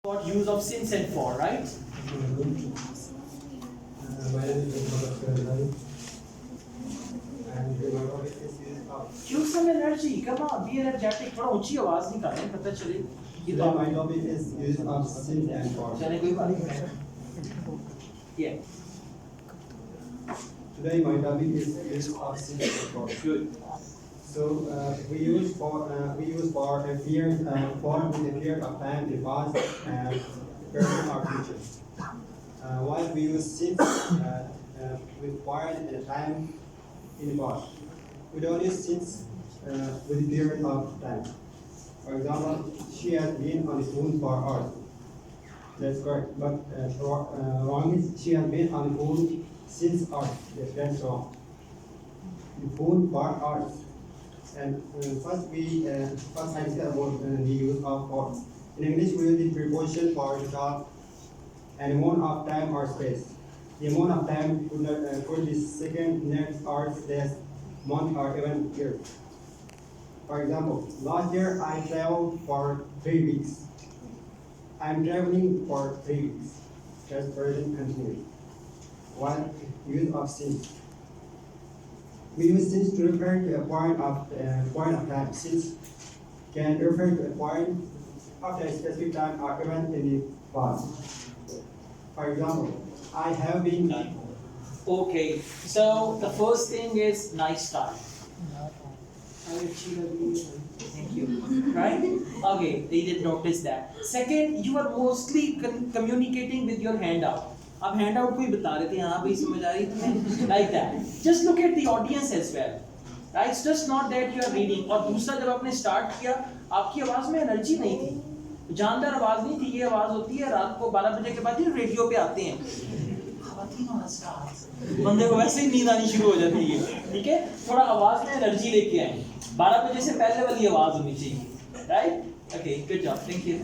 What use of since and for, right? Use some energy. Come on, be energetic. थोड़ा ऊंची आवाज निकालें, पता चले कि Today my topic is use of since and for. चले कोई बात नहीं. Yeah. Today my topic is use of since and for. Good. So we use for a period for with a period of time in the past and present or future. While we use since with for in the time in the past. We don't use since with a period of time. For example, she has been on the phone for hours. That's correct. But wrong is she has been on the phone since hours. That's wrong. The phone for hours. And first I said about the use of for. In English, we use the preposition for the job and amount of time or space. The amount of time could be second, next, hours, days, month, or even year. For example, last year I traveled for 3 weeks. I'm traveling for 3 weeks. Just present continuous. One, use of since. We use since to refer to a point of time. Since can refer to a point after a specific time or event in the past. For example, I have been. Okay. So the first thing is nice start. Thank you. Right? Okay, they did notice that. Second, you are mostly communicating with your hand out. आप hand out को ही बता रहे थे, हाँ भाई समझ आ रही थी, like that. Just look at the audience as well. Right? It's just not that you are reading. और दूसरा जब आपने स्टार्ट किया, आपकी आवाज में एनर्जी नहीं थी, जानदार आवाज नहीं थी. ये आवाज होती है रात को 12 बजे के बाद ही रेडियो पे आते हैं. बंदे को वैसे ही नींद आनी शुरू हो जाती है. ठीक है, थोड़ा आवाज में एनर्जी लेके आए. 12 बजे से पहले वाली आवाज होनी चाहिए. Right? Okay, good job, thank you.